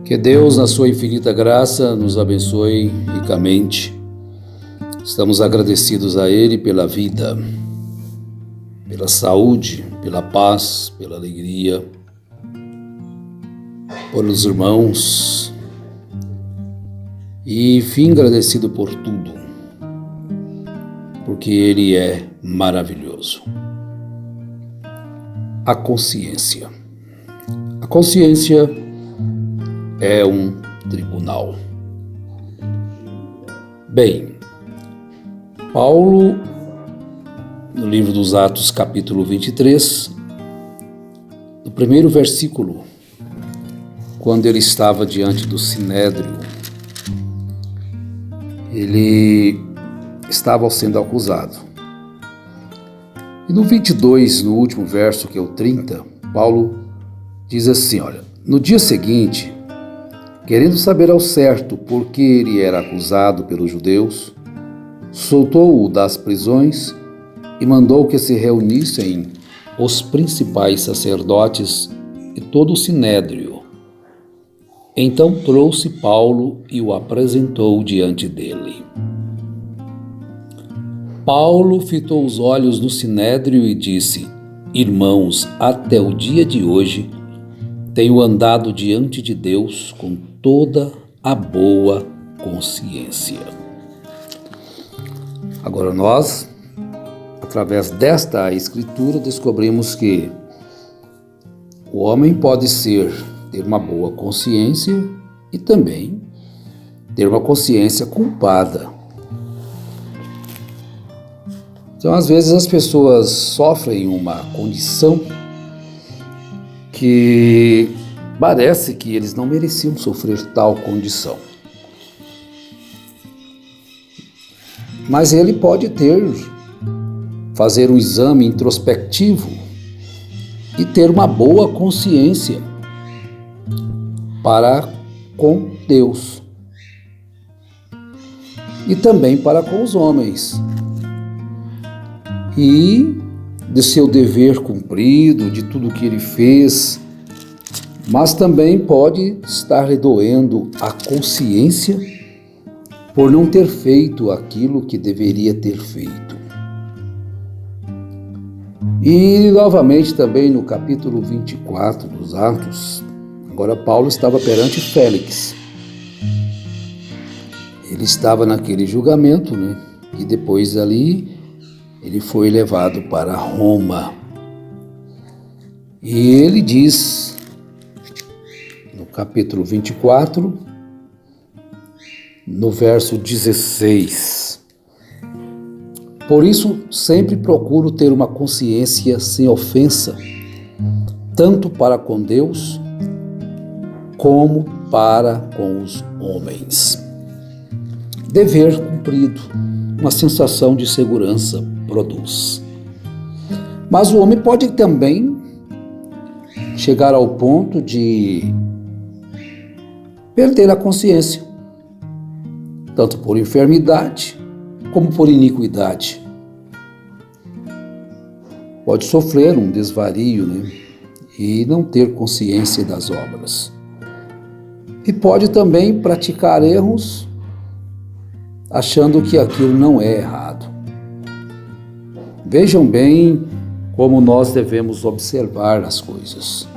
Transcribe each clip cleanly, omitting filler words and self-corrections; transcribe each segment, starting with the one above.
Que Deus, na sua infinita graça, nos abençoe ricamente. Estamos agradecidos a Ele pela vida, pela saúde, pela paz, pela alegria, pelos irmãos e, enfim, agradecido por tudo, porque Ele é maravilhoso. A consciência. A consciência é um tribunal. Bem, Paulo, no livro dos Atos, capítulo 23, no primeiro versículo, quando ele estava diante do Sinédrio, ele estava sendo acusado. E no 22, no último verso, que é o 30, Paulo diz assim, olha, no dia seguinte, querendo saber ao certo por que ele era acusado pelos judeus, soltou-o das prisões e mandou que se reunissem os principais sacerdotes e todo o sinédrio. Então trouxe Paulo e o apresentou diante dele. Paulo fitou os olhos no sinédrio e disse: Irmãos, até o dia de hoje tenho andado diante de Deus com toda a boa consciência. Agora nós, através desta escritura, descobrimos que o homem pode ter uma boa consciência e também ter uma consciência culpada. Então, às vezes, as pessoas sofrem uma condição que parece que eles não mereciam sofrer tal condição. Mas ele pode fazer um exame introspectivo e ter uma boa consciência para com Deus e também para com os homens. E de seu dever cumprido, de tudo que ele fez, mas também pode estar lhe doendo a consciência por não ter feito aquilo que deveria ter feito. E novamente também no capítulo 24 dos Atos, agora Paulo estava perante Félix. Ele estava naquele julgamento, e depois ali ele foi levado para Roma. E ele diz, no capítulo 24, no verso 16, por isso sempre procuro ter uma consciência sem ofensa, tanto para com Deus, como para com os homens. Dever cumprido, uma sensação de segurança produz. Mas o homem pode também chegar ao ponto de perder a consciência, tanto por enfermidade como por iniquidade. Pode sofrer um desvario, e não ter consciência das obras. E pode também praticar erros achando que aquilo não é errado. Vejam bem como nós devemos observar as coisas.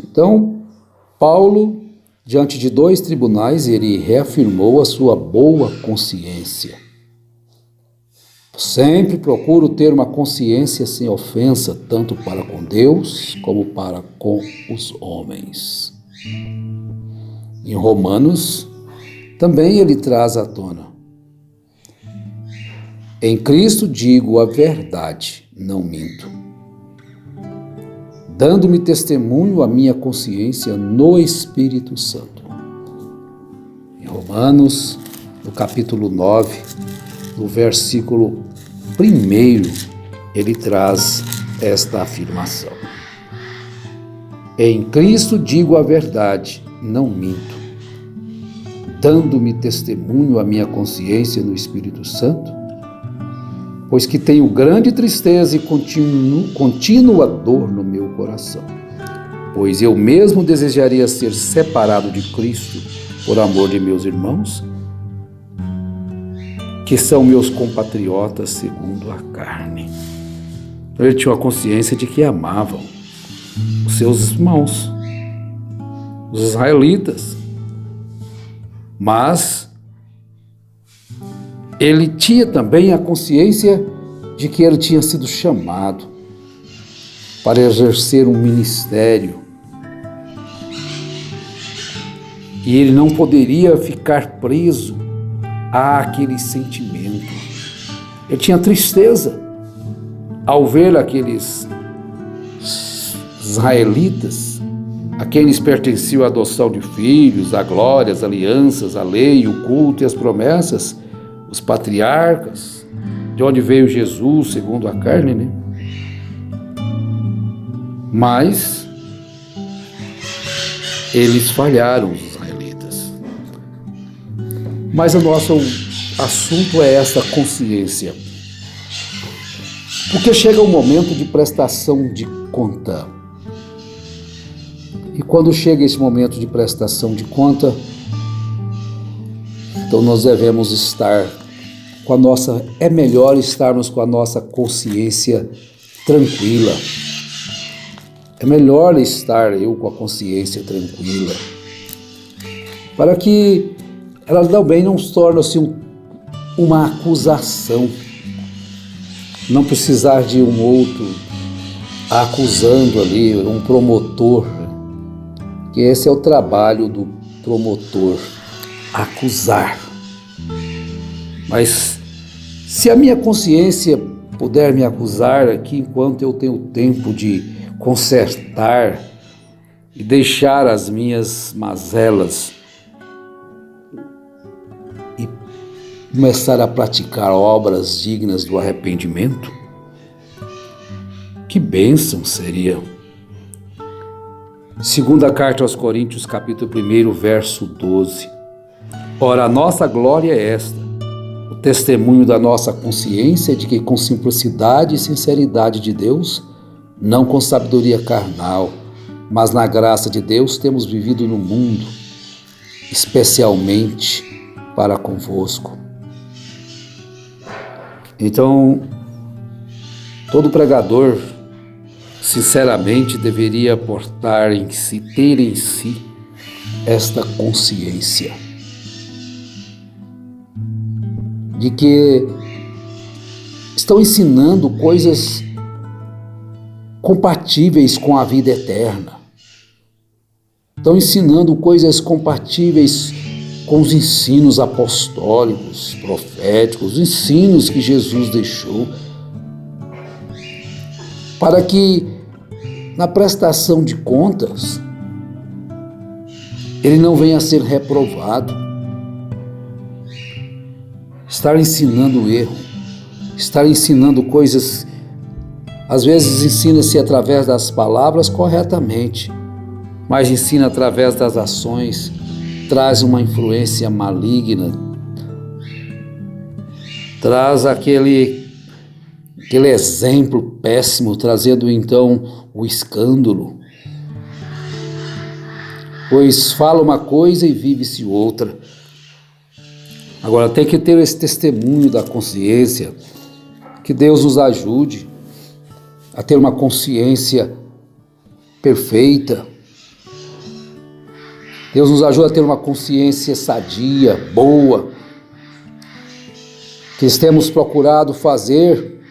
Então, Paulo, diante de 2 tribunais, ele reafirmou a sua boa consciência. Sempre procuro ter uma consciência sem ofensa, tanto para com Deus como para com os homens. Em Romanos, também ele traz à tona: em Cristo digo a verdade, não minto, dando-me testemunho a minha consciência no Espírito Santo. Em Romanos, no capítulo 9, no versículo 1, ele traz esta afirmação: em Cristo digo a verdade, não minto, dando-me testemunho a minha consciência no Espírito Santo, pois que tenho grande tristeza e contínua dor no meu coração. pois eu mesmo desejaria ser separado de Cristo por amor de meus irmãos, que são meus compatriotas segundo a carne. Ele tinha a consciência de que amavam os seus irmãos, os israelitas, mas ele tinha também a consciência de que ele tinha sido chamado para exercer um ministério e ele não poderia ficar preso àquele sentimento. Ele tinha tristeza ao ver aqueles israelitas, a quem lhes pertencia a adoção de filhos, a glória, as alianças, a lei, o culto e as promessas, os patriarcas, de onde veio Jesus, segundo a carne, né? Mas eles falharam, os israelitas. Mas o nosso assunto é essa consciência. Porque chega o momento de prestação de conta. E quando chega esse momento de prestação de conta, então nós devemos estar com a nossa... É melhor estarmos com a nossa consciência tranquila. É melhor estar eu com a consciência tranquila, para que ela também não se torne assim uma acusação. Não precisar de um outro acusando ali, um promotor, que esse é o trabalho do promotor, acusar. Mas se a minha consciência puder me acusar aqui enquanto eu tenho tempo de consertar e deixar as minhas mazelas e começar a praticar obras dignas do arrependimento, que bênção seria. Segunda carta aos Coríntios, capítulo 1, verso 12. Ora, a nossa glória é esta, o testemunho da nossa consciência de que com simplicidade e sinceridade de Deus, não com sabedoria carnal, mas na graça de Deus temos vivido no mundo, especialmente para convosco. Então, todo pregador, sinceramente, deveria portar em si, ter em si, esta consciência de que estão ensinando coisas compatíveis com a vida eterna. Estão ensinando coisas compatíveis com os ensinos apostólicos, proféticos, os ensinos que Jesus deixou, para que na prestação de contas ele não venha a ser reprovado. Estar ensinando erro, estar ensinando coisas, às vezes ensina-se através das palavras corretamente, mas ensina através das ações, traz uma influência maligna, traz aquele exemplo péssimo, trazendo então o escândalo, pois fala uma coisa e vive-se outra. Agora tem que ter esse testemunho da consciência, que Deus nos ajude a ter uma consciência perfeita. Deus nos ajuda a ter uma consciência sadia, boa, que temos procurado fazer,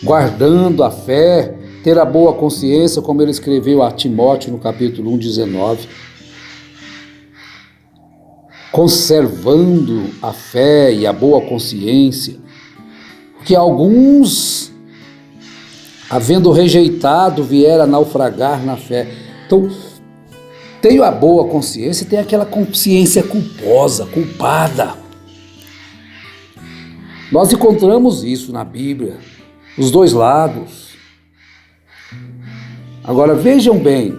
guardando a fé, ter a boa consciência, como ele escreveu a Timóteo no capítulo 1, 19. Conservando a fé e a boa consciência, porque alguns, havendo rejeitado, vieram a naufragar na fé. Então, tenho a boa consciência e tenho aquela consciência culposa, culpada. Nós encontramos isso na Bíblia, os dois lados. Agora vejam bem,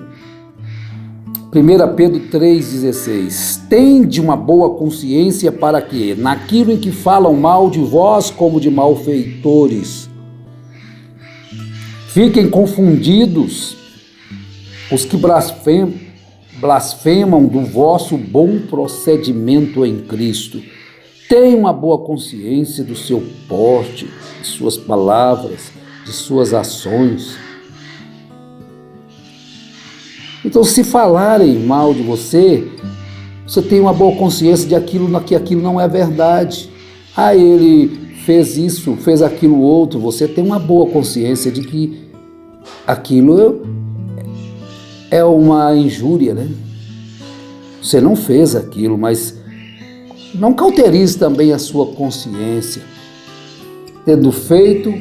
1 Pedro 3,16, tende uma boa consciência para que, naquilo em que falam mal de vós como de malfeitores, fiquem confundidos os que blasfemam do vosso bom procedimento em Cristo. Tenham uma boa consciência do seu porte, de suas palavras, de suas ações. Então, se falarem mal de você, você tem uma boa consciência de que aquilo não é verdade. Ah, ele fez isso, fez aquilo outro. Você tem uma boa consciência de que aquilo é uma injúria, né? Você não fez aquilo, mas não cauterize também a sua consciência. Tendo feito,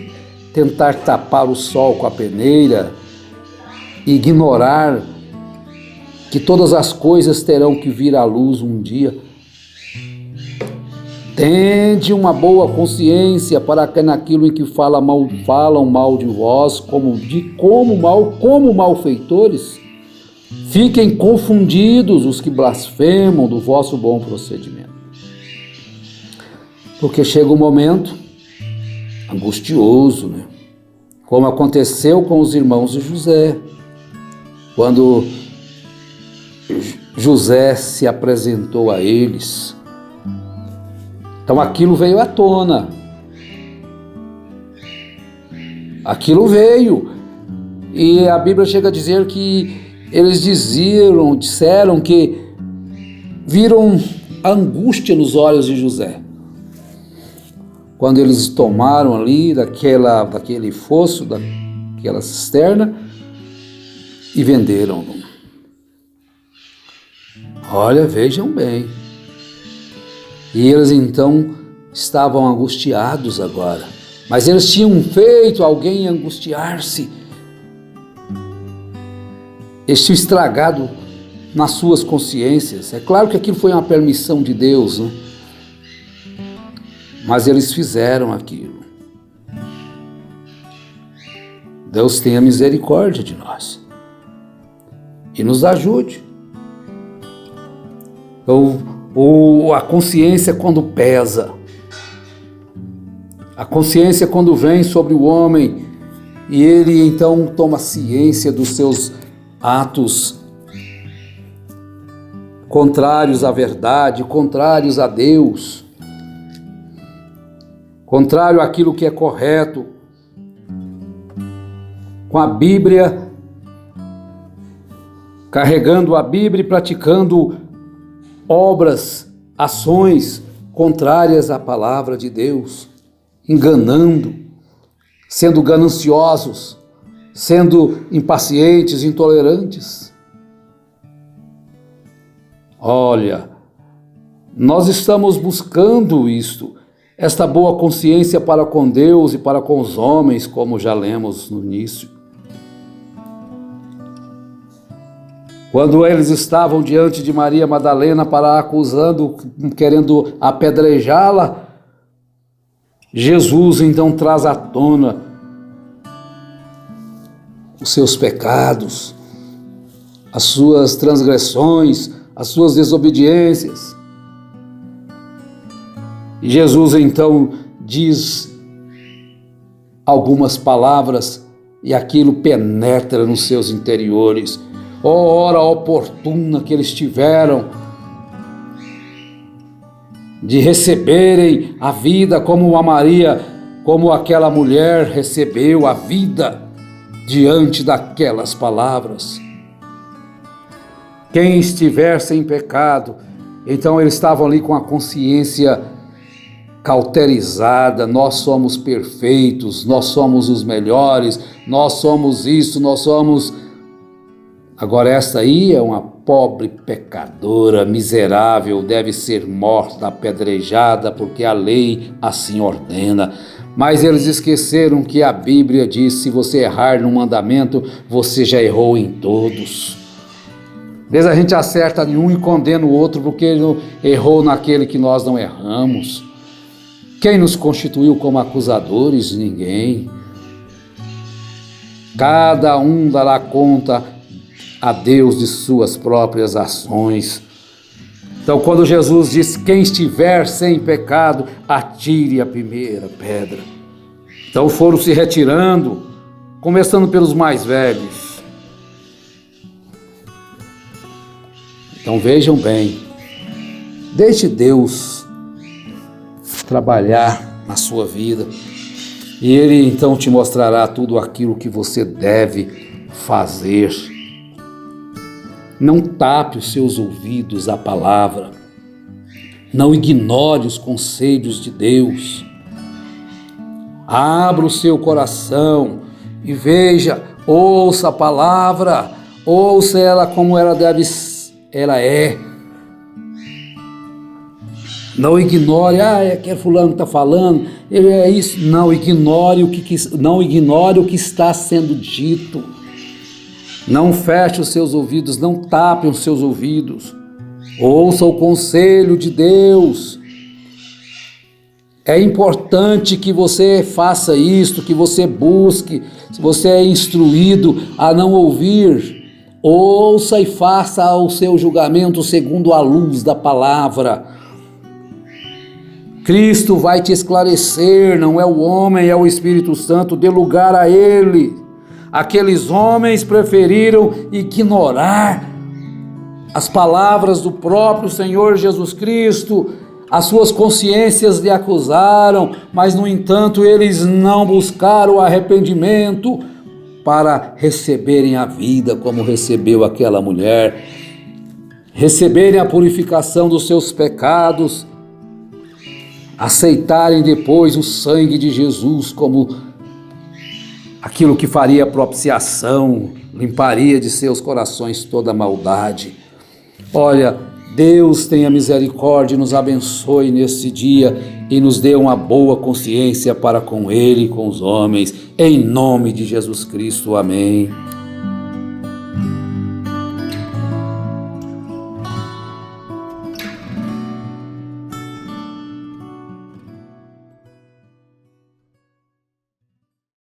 tentar tapar o sol com a peneira, ignorar que todas as coisas terão que vir à luz um dia. Tende uma boa consciência para que naquilo em que falam mal de vós, como malfeitores, fiquem confundidos os que blasfemam do vosso bom procedimento. Porque chega um momento angustioso, né? Como aconteceu com os irmãos de José, quando José se apresentou a eles. Então aquilo veio à tona. Aquilo veio. E a Bíblia chega a dizer que eles disseram que viram angústia nos olhos de José. Quando eles tomaram ali daquele fosso, daquela cisterna, e venderam-no. Olha, vejam bem. E eles então estavam angustiados agora. Mas eles tinham feito alguém angustiar-se. Eles tinham estragado nas suas consciências. É claro que aquilo foi uma permissão de Deus, né? Mas eles fizeram aquilo. Deus tenha misericórdia de nós e nos ajude. A consciência quando pesa, a consciência quando vem sobre o homem e ele então toma ciência dos seus atos contrários à verdade, contrários a Deus, contrário àquilo que é correto, com a Bíblia, carregando a Bíblia e praticando obras, ações contrárias à palavra de Deus, enganando, sendo gananciosos, sendo impacientes, intolerantes. Olha, nós estamos buscando esta boa consciência para com Deus e para com os homens, como já lemos no início. Quando eles estavam diante de Maria Madalena para acusando, querendo apedrejá-la, Jesus então traz à tona os seus pecados, as suas transgressões, as suas desobediências. E Jesus então diz algumas palavras e aquilo penetra nos seus interiores. Ó hora oportuna que eles tiveram de receberem a vida como a Maria, como aquela mulher recebeu a vida diante daquelas palavras. Quem estiver sem pecado, então eles estavam ali com a consciência cauterizada, nós somos perfeitos, nós somos os melhores, nós somos isso, nós somos... Agora esta aí é uma pobre pecadora, miserável, deve ser morta, apedrejada, porque a lei assim ordena. Mas eles esqueceram que a Bíblia diz, se você errar no mandamento, você já errou em todos. Às vezes a gente acerta em um e condena o outro porque ele errou naquele que nós não erramos. Quem nos constituiu como acusadores? Ninguém. Cada um dará conta a Deus de suas próprias ações. Então, quando Jesus diz, quem estiver sem pecado, atire a primeira pedra. Então foram se retirando, começando pelos mais velhos. Então vejam bem, deixe Deus trabalhar na sua vida e Ele então te mostrará tudo aquilo que você deve fazer. Não tape os seus ouvidos à palavra, não ignore os conselhos de Deus. Abra o seu coração e veja, ouça a palavra, ouça ela como ela é. Não ignore, é que fulano está falando, é isso. Não ignore o que está sendo dito. Não feche os seus ouvidos, não tape os seus ouvidos. Ouça o conselho de Deus. É importante que você faça isto, que você busque. Se você é instruído a não ouvir, ouça e faça o seu julgamento segundo a luz da palavra. Cristo vai te esclarecer, não é o homem, é o Espírito Santo, dê lugar a Ele. Aqueles homens preferiram ignorar as palavras do próprio Senhor Jesus Cristo, as suas consciências lhe acusaram, mas no entanto eles não buscaram o arrependimento para receberem a vida como recebeu aquela mulher, receberem a purificação dos seus pecados, aceitarem depois o sangue de Jesus como aquilo que faria propiciação, limparia de seus corações toda maldade. Olha, Deus tenha misericórdia e nos abençoe nesse dia e nos dê uma boa consciência para com Ele e com os homens, em nome de Jesus Cristo, amém.